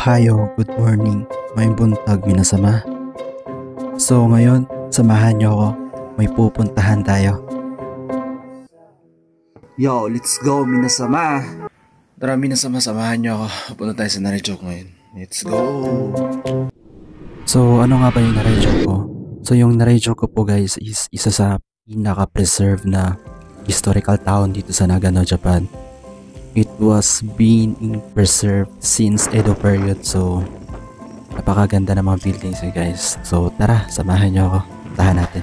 Ohayo, good morning, may buntag minasama. So ngayon, samahan nyo ako, may pupuntahan tayo. Yo, let's go minasama. Tara minasama, samahan nyo ako. Punta tayo sa Narejoke ngayon. Let's go. So ano nga ba yung Narejoke ko? So yung Narejoke ko po guys is isa sa pinaka-preserved na historical town dito sa Nagano, Japan. It was being preserved since Edo period, so napakaganda ng mga buildings guys. So tara, samahan nyo ako, puntahan natin.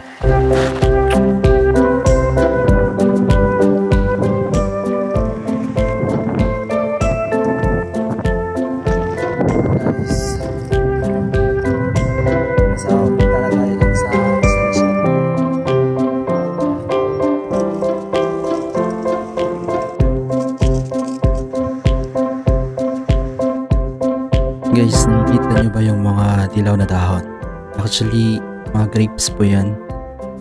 Guys, nakikita nyo ba yung mga dilaw na dahon? Actually, mga grapes po yan.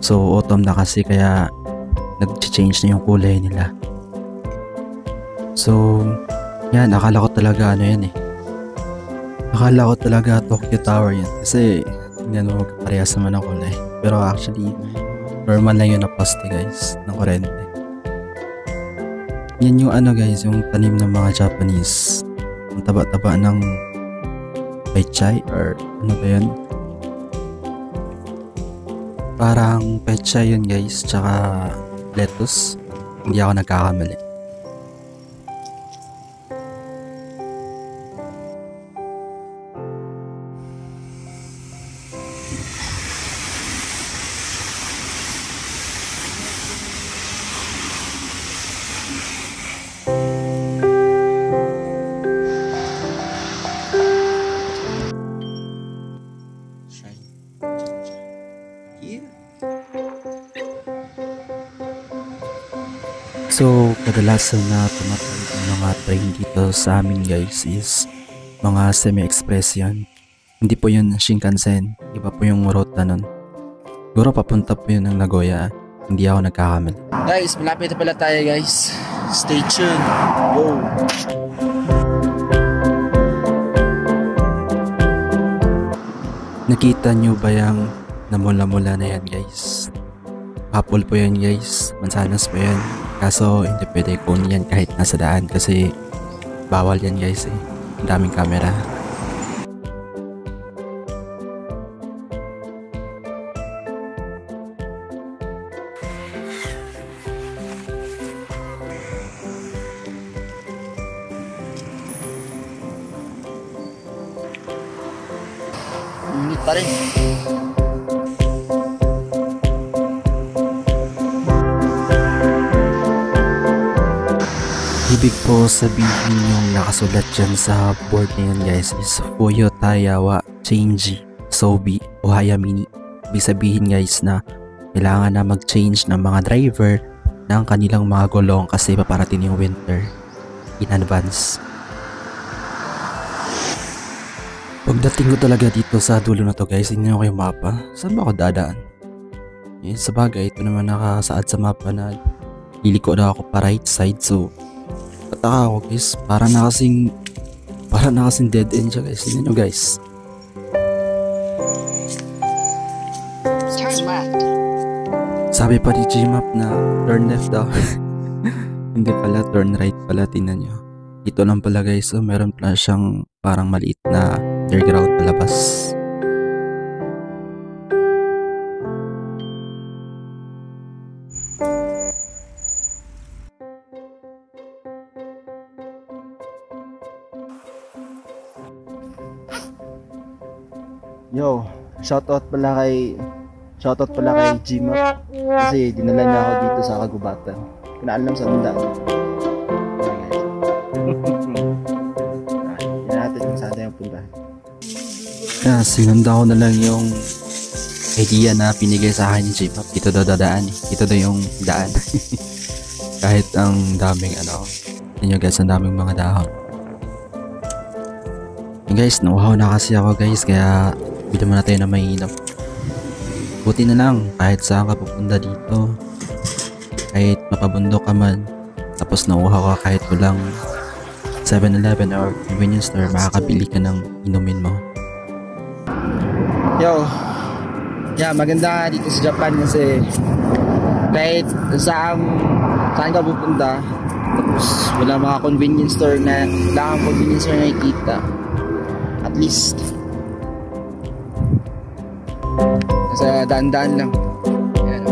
So, autumn na kasi kaya nag-change na yung kulay nila. So, yan, akala ko talaga ano yan eh. Akala ko talaga Tokyo Tower yan. Kasi, yan mo magkaparehas naman ang kulay. Pero actually, normal lang yun na poste guys, ng kurente. Yan yung ano guys, yung tanim ng mga Japanese. Ang taba-taba ng pechay or ano ba yun? Parang pechay yun guys, tsaka lettuce. Hindi ako nagkakamali. So, kadalasan na tumatawid ng mga train dito sa amin guys is mga semi-express yan. Hindi po yun Shinkansen, iba po yung route na nun. Siguro papunta po yun ng Nagoya, hindi ako nagkakamali. Guys, malapit na pala tayo guys. Stay tuned. Go! Nakita nyo ba yung namula-mula na yan guys? Apple po yan guys, mansanas po yan. Kaso hindi pwede kunin yan kahit nasa daan kasi bawal yan guys eh. Ang daming camera. Init pa rin. Ibig po sabihin yung nakasulat dyan sa board na yan guys is Fuyo Tayawa Change Sobi o Hayamini. Ibig sabihin guys na kailangan na mag-change ng mga driver ng kanilang mga gulong kasi paparating yung winter in advance. Pagdating ko talaga dito sa dulo na to guys, hindi ko yung mapa. Saan ba ako dadaan? Sa bagay, ito naman nakasaad sa mapa na liliko na ako pa right side, so pataka ako guys, para na kasing dead end siya guys. Tignan nyo guys. Turn left. Sabi pa ni Gmap na turn left daw. Hindi pala, turn right pala. Tingnan nyo. Ito lang pala guys, so meron pala siyang parang maliit na underground palabas. Yo, shoutout pala kay Gmap kasi dinala niya ako dito sa Kagubatan. Kinaalam sa bundaan. Yan natin kung saan tayo puntahan. Kaya sinunda ko na lang yung idea na pinigay sa akin ni Gmap. Dito daw dadaan eh. Dito daw yung daan. Kahit ang daming yun guys, ang daming mga dahon. And guys, nauhaw na kasi ako guys, kaya hindi naman natin na mainam. Buti na lang kahit saan ka pupunta dito, kahit mapabundok ka man, tapos nauhaw ka kahit walang 7-Eleven or convenience store, makakabili ka ng inumin mo. Yo, maganda nga dito sa Japan kasi kahit saan ka pupunta, tapos wala mga convenience store na nakikita. At least nasa daan-daan lang. Ayan.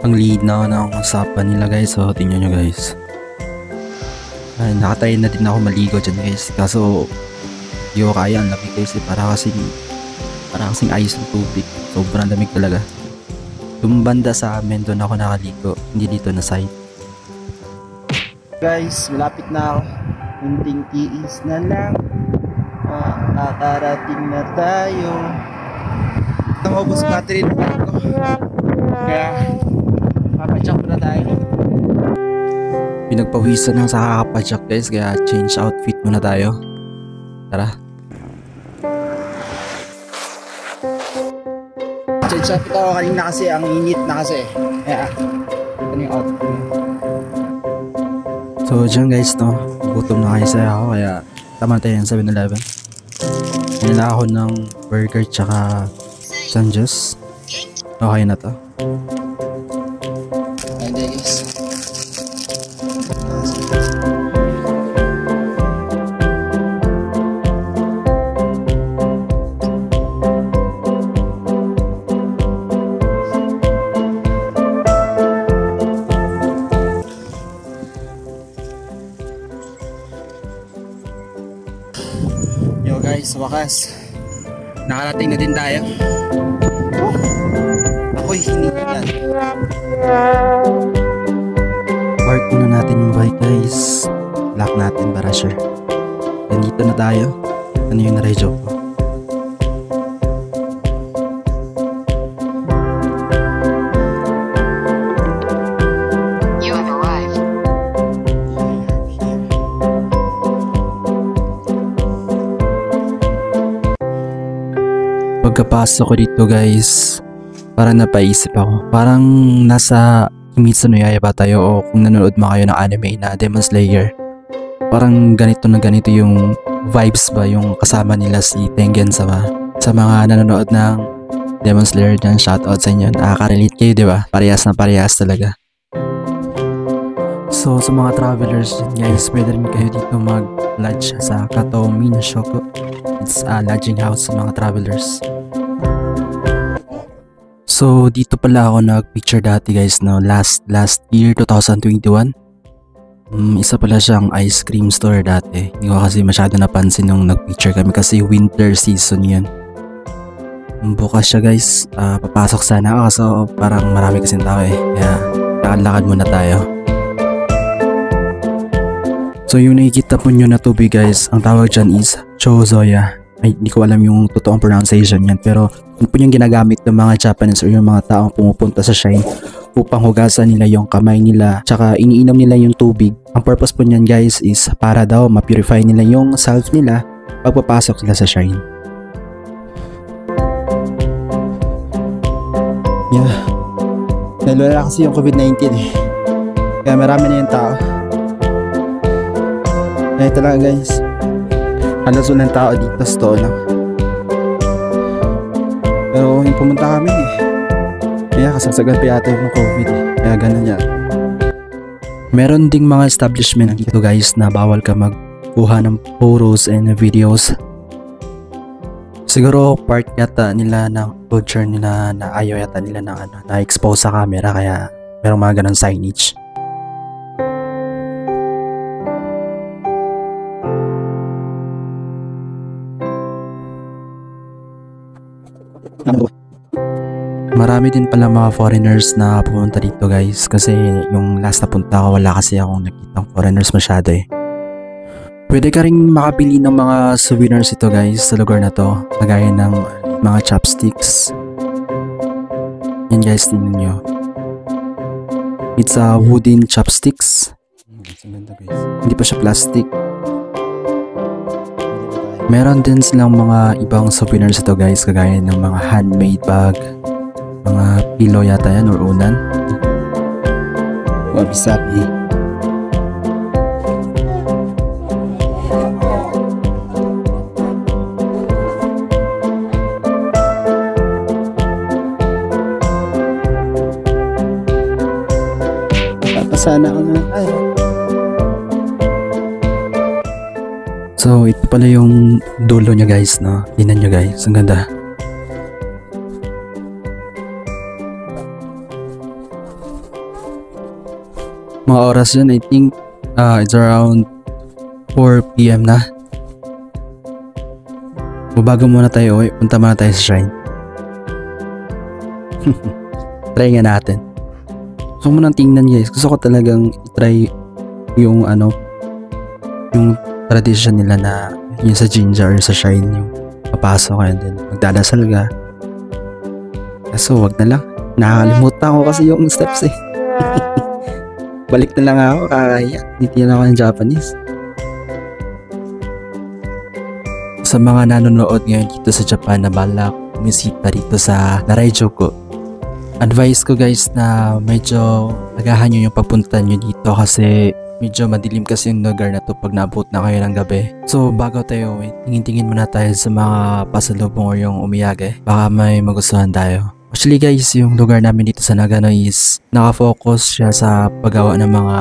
Ang linaw na ang usapan nila guys, so tingnan nyo guys. Ay, nakatry na din ako maligo dyan guys, kaso di ko kaya, ang lamig guys, para kasing ice ng tubig, sobrang lamig talaga. Yung banda sa amin, doon ako nakaligo, hindi dito na side. Guys, malapit na ako. Kunting tiis na lang, makakarating na tayo. Naubos battery ng bike ko, kaya papacheck na tayo. Pinagpawisan lang sa kakapadyak guys, kaya change outfit muna tayo. Tara. Change outfit ako kanina kasi ang init na kasi. Kaya ito na yung outfit. So dyan guys, no, gutom na kayo ako, kaya tama tayo ng 7-Eleven. Nila ako ng burger tsaka sandwiches. Okay na to. And then guys, yo guys, sa wakas nakarating na din tayo. Ako'y hinihingan. Park muna natin yung bike guys. Lock natin para sure. Nandito na tayo. Ano yung na-radio ko? You have arrived. Pagkapasok ko dito guys, parang napaisip ako. Parang nasa Kimetsu no Yaiba tayo, o kung nanonood mo kayo ng anime na Demon Slayer. Parang ganito na ganito yung vibes ba, yung kasama nila si Tengen sama. Sa mga nanonood ng Demon Slayer dyan, shoutout sa inyo. Nakaka-relate kayo, di ba? Parehas na parehas talaga. So sa mga travelers dyan guys, pwede rin kayo dito mag-lodge sa Kato Minoshoku. It's a lodging house sa mga travelers. So dito pala ako nag-picture dati guys, no, last year 2021. Isa pala siyang ice cream store dati. Hindi ko kasi masyado napansin nung nag-picture kami kasi winter season yun. Bukas siya guys, papasok sana ako kaso parang marami kasing tao eh. Kaya lakad-lakad muna tayo. So yung nakikita po nyo na tubig guys, ang tawag dyan is Chozoya. Ay, hindi ko alam yung totoong pronunciation yan, pero yun po yung ginagamit ng mga Japanese or yung mga taong pumupunta sa shrine upang hugasan nila yung kamay nila tsaka iniinom nila yung tubig. Ang purpose po niyan guys is para daw ma-purify nila yung self nila pagpapasok sila sa shrine. Yeah, nalala kasi yung COVID-19 eh, kaya marami na yung tao. Kaya talaga guys, halos walang tao dito sa totoo lang. Pero yung pumunta kami eh, kaya kasagsagan pa yata yung COVID eh, kaya ganun yan. Meron ding mga establishment dito guys na bawal ka magkuha ng photos and videos. Siguro part yata nila ng culture nila na ayaw yata nila na expose sa camera, kaya merong mga ganun signage. Marami din pala mga foreigners na pumunta dito guys, kasi yung last na punta ko wala kasi akong nakitang foreigners masyado eh. Pwede ka rin makabili ng mga souvenirs ito guys sa lugar na to, kagaya ng mga chopsticks. Yan guys, tingnan nyo. It's a wooden chopsticks. Ang ganda guys. Hindi pa siya plastic. Hindi pa tayo. Meron din silang mga ibang souvenirs ito guys, kagaya ng mga handmade bag, mga pillow yata yan or unan. Wabi-sabi. Papasana ako na. Ay. So, ito pala yung dulo niya guys, no? Tingnan nyo guys, ang ganda. Mga oras yun, I think it's around 4 PM na. Bago muna tayo uwi, punta muna tayo sa shrine. Try nga natin. Gusto ko munang tingnan guys, gusto ko talagang try yung yung tradition nila na yung sa Jinja or sa shrine, yung papasok and then magdadasal ka. Kaso wag na lang, nakakalimutan ko kasi yung steps eh. Balik na lang ako, kakaya. Hindi na ako ng Japanese. Sa mga nanonood ngayon dito sa Japan na balak bumisita dito sa Narayajuku, advice ko guys na medyo agahan nyo yung pagpunta nyo dito kasi medyo madilim kasi yung lugar na to pag naabot na kayo ng gabi. So bago tayo, tingin-tingin muna tayo sa mga pasalubong or yung umiyage. Baka may magustuhan tayo. Actually guys, yung lugar namin dito sa Nagano is nakafocus siya sa paggawa ng mga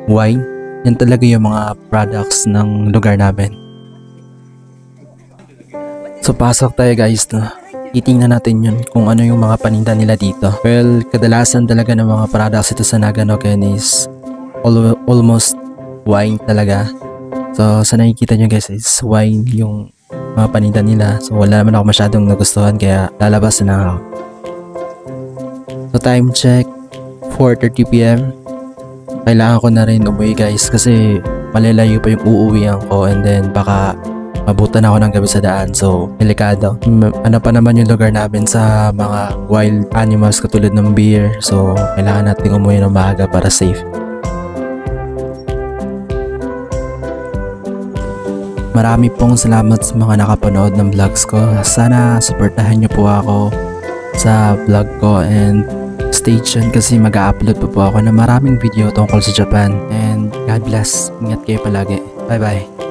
wine. Yan talaga yung mga products ng lugar namin. So pasok tayo guys, no? Titingnan natin yun kung ano yung mga paninda nila dito. Well, kadalasan talaga ng mga products ito sa Nagano is almost wine talaga. So sa nakikita nyo guys is wine yung mga paninda nila. So wala naman ako masyadong nagustuhan kaya lalabas na ako. So time check 4:30 PM. Kailangan ko na rin umuwi guys kasi malalayo pa yung uuwian ko and then baka mabutan ako ng gabi sa daan, so delikado. Ano pa naman yung lugar namin sa mga wild animals katulad ng bear, so kailangan natin umuwi ng maaga para safe. Marami pong salamat sa mga nakapanood ng vlogs ko. Sana supportahan niyo po ako sa vlog ko and stay tuned kasi mag-upload po ako ng maraming video tungkol sa Japan. And God bless. Ingat kayo palagi. Bye bye.